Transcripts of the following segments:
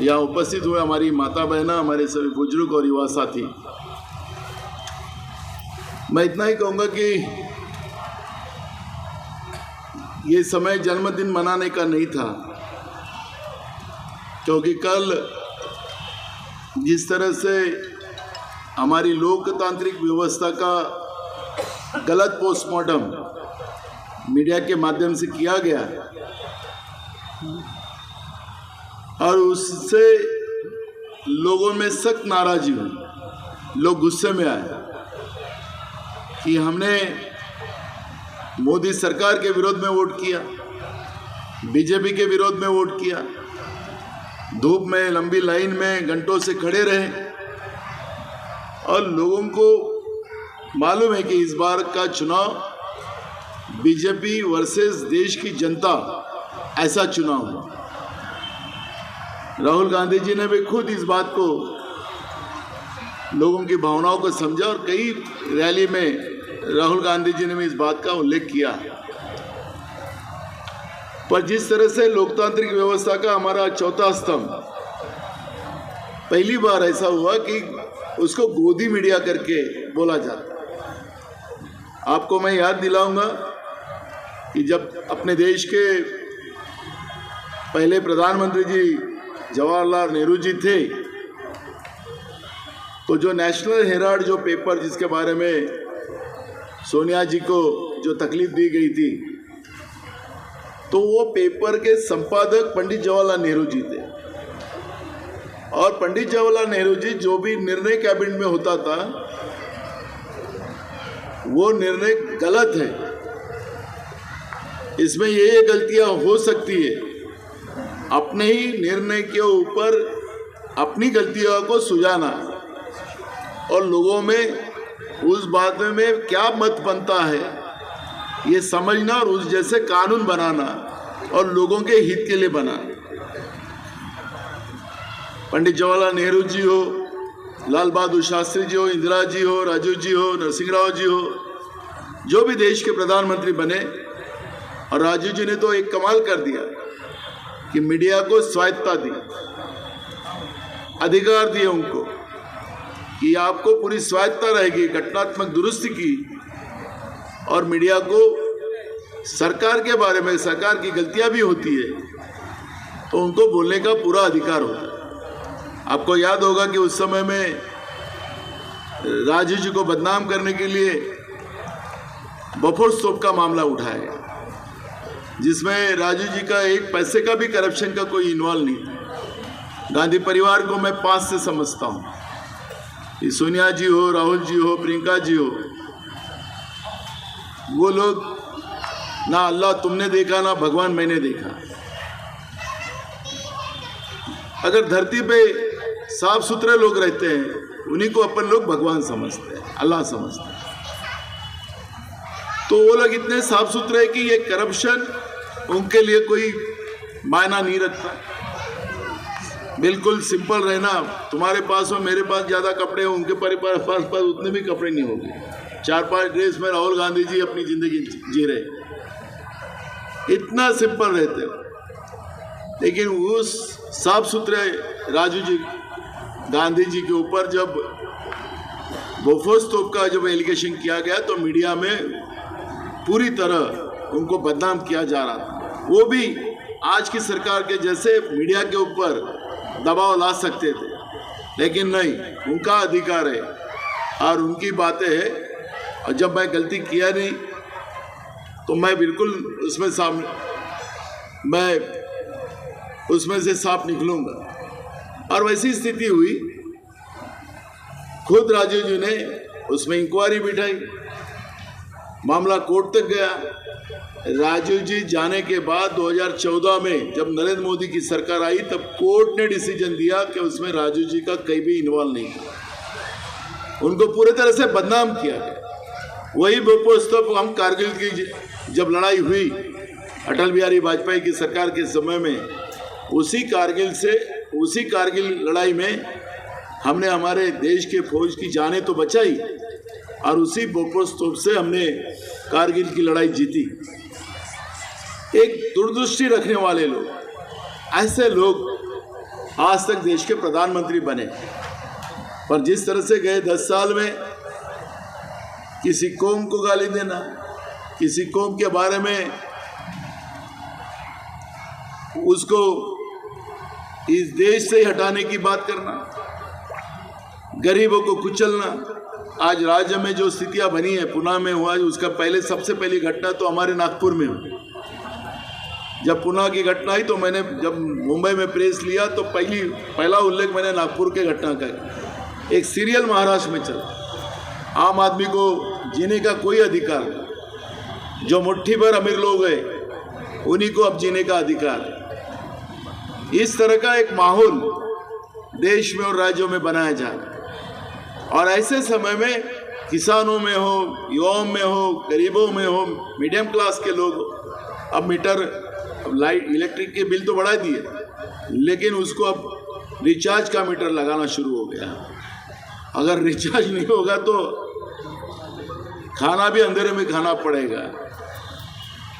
यहाँ उपस्थित हुए हमारी माता बहना, हमारे सभी बुजुर्ग और युवा साथी, मैं इतना ही कहूँगा कि ये समय जन्मदिन मनाने का नहीं था, क्योंकि कल जिस तरह से हमारी लोकतांत्रिक व्यवस्था का गलत पोस्टमार्टम मीडिया के माध्यम से किया गया और उससे लोगों में सख्त नाराजगी हुई। लोग गुस्से में आए कि हमने मोदी सरकार के विरोध में वोट किया, बीजेपी के विरोध में वोट किया, धूप में लंबी लाइन में घंटों से खड़े रहे और लोगों को मालूम है कि इस बार का चुनाव बीजेपी वर्सेस देश की जनता ऐसा चुनाव हुआ। राहुल गांधी जी ने भी खुद इस बात को, लोगों की भावनाओं को समझा और कई रैली में राहुल गांधी जी ने भी इस बात का उल्लेख किया। पर जिस तरह से लोकतांत्रिक व्यवस्था का हमारा चौथा स्तंभ, पहली बार ऐसा हुआ कि उसको गोदी मीडिया करके बोला जाता। आपको मैं याद दिलाऊंगा कि जब अपने देश के पहले प्रधानमंत्री जी जवाहरलाल नेहरू जी थे, तो जो नेशनल हेराल्ड जो पेपर जिसके बारे में सोनिया जी को जो तकलीफ दी गई थी, तो वो पेपर के संपादक पंडित जवाहरलाल नेहरू जी थे। और पंडित जवाहरलाल नेहरू जी जो भी निर्णय कैबिनेट में होता था वो निर्णय गलत है, इसमें ये गलतियां हो सकती है, अपने ही निर्णय के ऊपर अपनी गलतियों को सुझाना और लोगों में उस बात में क्या मत बनता है ये समझना और उस जैसे कानून बनाना और लोगों के हित के लिए बनाना। पंडित जवाहरलाल नेहरू जी हो, लाल बहादुर शास्त्री जी हो, इंदिरा जी हो, राजीव जी हो, नरसिंह राव जी हो, जो भी देश के प्रधानमंत्री बने, और राजीव जी ने तो एक कमाल कर दिया कि मीडिया को स्वायत्तता दी, अधिकार दिए उनको कि आपको पूरी स्वायत्तता रहेगी, घटनात्मक दुरुस्ती की, और मीडिया को सरकार के बारे में, सरकार की गलतियां भी होती है तो उनको बोलने का पूरा अधिकार होता है। आपको याद होगा कि उस समय में राजीव जी को बदनाम करने के लिए बफोर्स तोप का मामला उठाया गया, जिसमें राजीव जी का एक पैसे का भी करप्शन का कोई इन्वॉल्व नहीं था। गांधी परिवार को मैं 5 से समझता हूँ, ये सोनिया जी हो, राहुल जी हो, प्रियंका जी हो, वो लोग ना अल्लाह तुमने देखा ना भगवान मैंने देखा। अगर धरती पे साफ सुथरे लोग रहते हैं उन्हीं को अपन लोग भगवान समझते हैं, अल्लाह समझते हैं। तो वो लोग इतने साफ सुथरे हैं कि ये करप्शन उनके लिए कोई मायना नहीं रखता। बिल्कुल सिंपल रहना, तुम्हारे पास हो मेरे पास ज़्यादा कपड़े हो, उनके पास उतने भी कपड़े नहीं होंगे। 4-5 ड्रेस में राहुल गांधी जी अपनी ज़िंदगी जी रहे, इतना सिंपल रहते हो। लेकिन उस साफ सुथरे राजीव जी गांधी जी के ऊपर जब बोफोर्स तोप का जब एलिगेशन किया गया तो मीडिया में पूरी तरह उनको बदनाम किया जा रहा था। वो भी आज की सरकार के जैसे मीडिया के ऊपर दबाव ला सकते थे, लेकिन नहीं, उनका अधिकार है और उनकी बातें है। और जब मैं गलती किया नहीं तो मैं बिल्कुल उसमें से साफ निकलूंगा। और वैसी स्थिति हुई, खुद राजीव जी ने उसमें इंक्वायरी बिठाई, मामला कोर्ट तक गया। राजीव जी जाने के बाद 2014 में जब नरेंद्र मोदी की सरकार आई तब कोर्ट ने डिसीजन दिया कि उसमें राजीव जी का कहीं भी इन्वॉल्व नहीं था, उनको पूरे तरह से बदनाम किया गया। वही बोफोर्स तोप हम कारगिल की जब लड़ाई हुई अटल बिहारी वाजपेयी की सरकार के समय में, उसी कारगिल लड़ाई में हमने हमारे देश के फौज की जानें तो बचाई और उसी बोफोर्स तोप से हमने कारगिल की लड़ाई जीती। एक दूरदृष्टि रखने वाले लोग, ऐसे लोग आज तक देश के प्रधानमंत्री बने, पर जिस तरह से गए 10 साल में किसी कौम को गाली देना, किसी कौम के बारे में उसको इस देश से हटाने की बात करना, गरीबों को कुचलना। आज राज्य में जो स्थितियां बनी है, पुणे में हुआ, उसका सबसे पहली घटना तो हमारे नागपुर में हुई। जब पुणे की घटना आई तो मैंने जब मुंबई में प्रेस लिया तो पहला उल्लेख मैंने नागपुर के घटना का किया। एक सीरियल महाराष्ट्र में चला, आम आदमी को जीने का कोई अधिकार नहीं, जो मुट्ठी भर अमीर लोग हैं उन्हीं को अब जीने का अधिकार है। इस तरह का एक माहौल देश में और राज्यों में बनाया जा रहा है, और ऐसे समय में किसानों में हो, युवाओं में हो, गरीबों में हो, मीडियम क्लास के लोग अब लाइट इलेक्ट्रिक के बिल तो बढ़ा दिए, लेकिन उसको अब रिचार्ज का मीटर लगाना शुरू हो गया। अगर रिचार्ज नहीं होगा तो खाना भी अंधेरे में खाना पड़ेगा।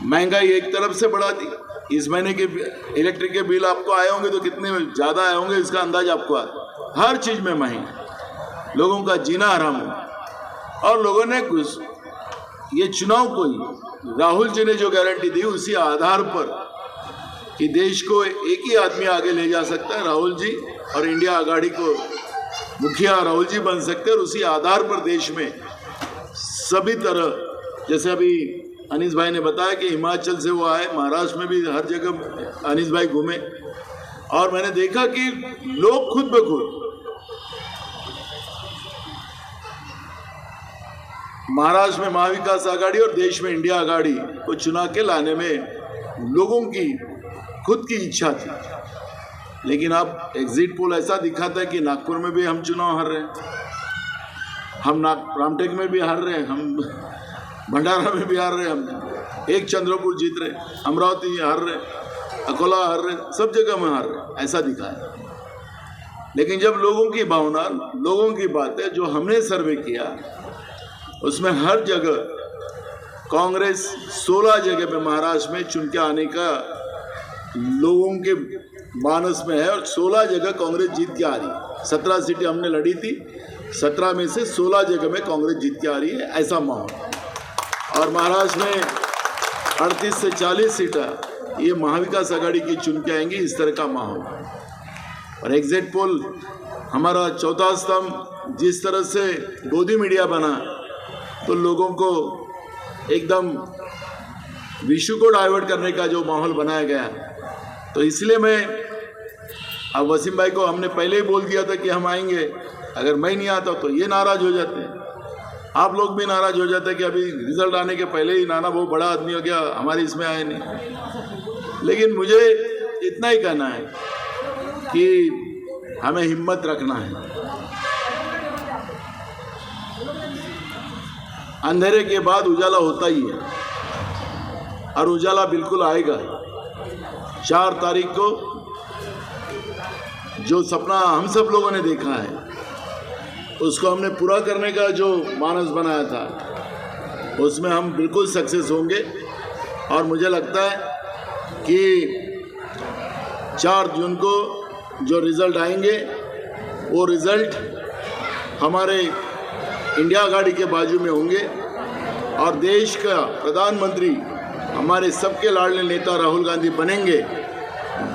महंगाई एक तरफ से बढ़ा दी, इस महीने के इलेक्ट्रिक के बिल आपको आए होंगे तो कितने ज़्यादा आए होंगे इसका अंदाज आपको आता। हर चीज़ में महंगा, लोगों का जीना हराम हो। और लोगों ने ये चुनाव को ही राहुल जी ने जो गारंटी दी उसी आधार पर कि देश को एक ही आदमी आगे ले जा सकता है, राहुल जी, और इंडिया आघाड़ी को मुखिया राहुल जी बन सकते हैं, और उसी आधार पर देश में सभी तरह, जैसे अभी अनीस भाई ने बताया कि हिमाचल से वो आए, महाराष्ट्र में भी हर जगह अनीस भाई घूमे, और मैंने देखा कि लोग खुद ब खुद महाराष्ट्र में महाविकास आघाड़ी और देश में इंडिया आघाड़ी को चुना के लाने में लोगों की खुद की इच्छा थी। लेकिन अब एग्जिट पोल ऐसा दिखाता है कि नागपुर में भी हम चुनाव हार रहे हैं, हम रामटेक में भी हार रहे हैं, हम भंडारा में भी हार रहे हैं, हम एक चंद्रपुर जीत रहे, अमरावती हार रहे, अकोला हार रहे, सब जगह में हार रहे, ऐसा दिखा है। लेकिन जब लोगों की भावना, लोगों की बातें जो हमने सर्वे किया उसमें हर जगह कांग्रेस 16 जगह पे महाराष्ट्र में चुन के आने का लोगों के मानस में है, और 16 जगह कांग्रेस जीत के आ रही। 17 सीटें हमने लड़ी थी, 17 में से 16 जगह में कांग्रेस जीत के आ रही है, ऐसा माहौल। और महाराष्ट्र में 38 से 40 सीटें ये महाविकास आघाड़ी की चुन के आएंगी, इस तरह का माहौल। और एग्जिट पोल हमारा चौथा स्तंभ जिस तरह से गोदी मीडिया बना तो लोगों को एकदम विश्व को डाइवर्ट करने का जो माहौल बनाया गया, तो इसलिए मैं अब वसीम भाई को हमने पहले ही बोल दिया था कि हम आएंगे, अगर मैं नहीं आता तो ये नाराज हो जाते हैं, आप लोग भी नाराज हो जाते हैं कि अभी रिजल्ट आने के पहले ही नाना बहुत बड़ा आदमी हो गया, हमारे इसमें आए नहीं। लेकिन मुझे इतना ही कहना है कि हमें हिम्मत रखना है। अंधेरे के बाद उजाला होता ही है, और उजाला बिल्कुल आएगा। 4 तारीख को जो सपना हम सब लोगों ने देखा है उसको हमने पूरा करने का जो मानस बनाया था उसमें हम बिल्कुल सक्सेस होंगे। और मुझे लगता है कि 4 जून को जो रिज़ल्ट आएंगे वो रिज़ल्ट हमारे इंडिया आघाड़ी के बाजू में होंगे, और देश का प्रधानमंत्री हमारे सबके लाडले नेता राहुल गांधी बनेंगे।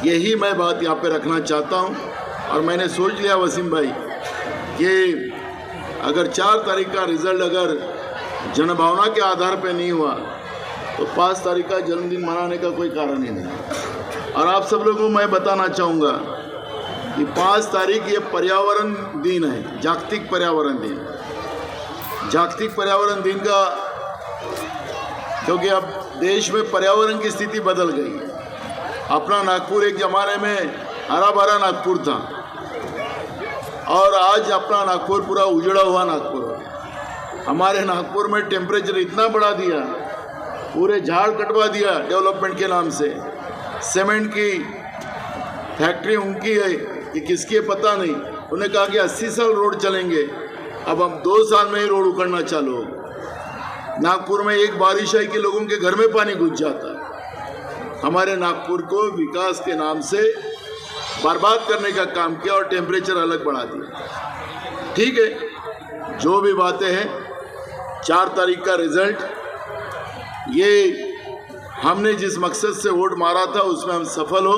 यही मैं बात यहाँ पे रखना चाहता हूँ। और मैंने सोच लिया वसीम भाई कि अगर 4 तारीख का रिज़ल्ट अगर जनभावना के आधार पे नहीं हुआ तो 5 तारीख का जन्मदिन मनाने का कोई कारण ही नहीं। और आप सब लोगों को मैं बताना चाहूँगा कि 5 तारीख ये पर्यावरण दिन है, जागतिक पर्यावरण दिन। जागतिक पर्यावरण दिन का, क्योंकि अब देश में पर्यावरण की स्थिति बदल गई है। अपना नागपुर एक ज़माने में हरा भरा नागपुर था, और आज अपना नागपुर पूरा उजड़ा हुआ नागपुर हो गया। हमारे नागपुर में टेम्परेचर इतना बढ़ा दिया, पूरे झाड़ कटवा दिया डेवलपमेंट के नाम से। सीमेंट की फैक्ट्री उनकी है कि किसकी है पता नहीं, उन्हें कहा कि 80 साल रोड चलेंगे, अब हम 2 साल में ही रोड उखड़ना चालू हो। नागपुर में एक बारिश आई कि लोगों के घर में पानी घुस जाता है। हमारे नागपुर को विकास के नाम से बर्बाद करने का काम किया और टेम्परेचर अलग बढ़ा दिया। ठीक है, जो भी बातें हैं, 4 तारीख का रिजल्ट, ये हमने जिस मकसद से वोट मारा था उसमें हम सफल हो,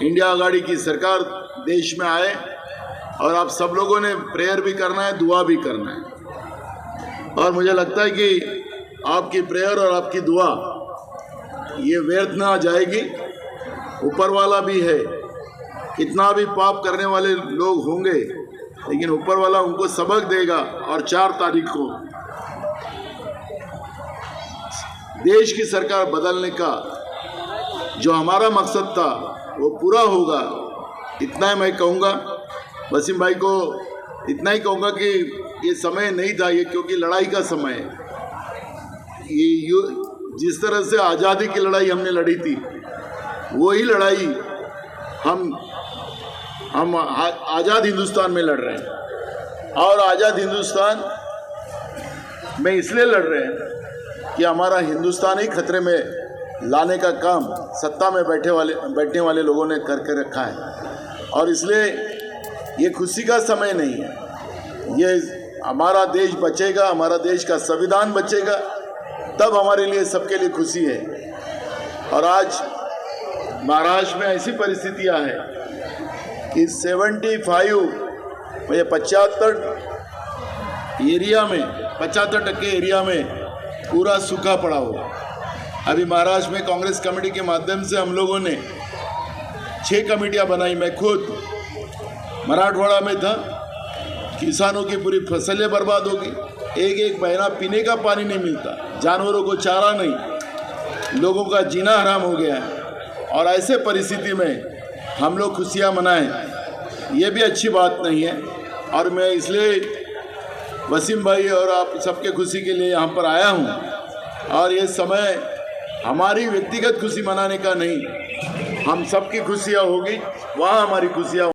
इंडिया आघाड़ी की सरकार देश में आए, और आप सब लोगों ने प्रेयर भी करना है, दुआ भी करना है। और मुझे लगता है कि आपकी प्रेयर और आपकी दुआ ये व्यर्थ ना जाएगी। ऊपर वाला भी है, कितना भी पाप करने वाले लोग होंगे, लेकिन ऊपर वाला उनको सबक देगा। और 4 तारीख को देश की सरकार बदलने का जो हमारा मकसद था वो पूरा होगा। इतना ही मैं कहूँगा, वसीम भाई को इतना ही कहूँगा कि ये समय नहीं था ये, क्योंकि लड़ाई का समय है। ये जिस तरह से आज़ादी की लड़ाई हमने लड़ी थी, वही लड़ाई हम आज़ाद हिंदुस्तान में लड़ रहे हैं। और आज़ाद हिंदुस्तान में इसलिए लड़ रहे हैं कि हमारा हिंदुस्तान ही खतरे में लाने का काम सत्ता में बैठने वाले लोगों ने करके रखा है। और इसलिए ये खुशी का समय नहीं है, ये हमारा देश बचेगा, हमारा देश का संविधान बचेगा, तब हमारे लिए, सबके लिए खुशी है। और आज महाराष्ट्र में ऐसी परिस्थितियां हैं कि 75 एरिया में 75% एरिया में पूरा सूखा पड़ा हुआ। अभी महाराष्ट्र में कांग्रेस कमेटी के माध्यम से हम लोगों ने 6 कमेटियां बनाई। मैं खुद मराठवाड़ा में था, किसानों की पूरी फसलें बर्बाद हो गई, एक महीना पीने का पानी नहीं मिलता, जानवरों को चारा नहीं, लोगों का जीना हराम हो गया है। और ऐसे परिस्थिति में हम लोग खुशियाँ मनाएं, ये भी अच्छी बात नहीं है। और मैं इसलिए वसीम भाई और आप सबके खुशी के लिए यहाँ पर आया हूँ। और ये समय हमारी व्यक्तिगत खुशी मनाने का नहीं, हम सबकी खुशियाँ होगी, वहाँ हमारी खुशियाँ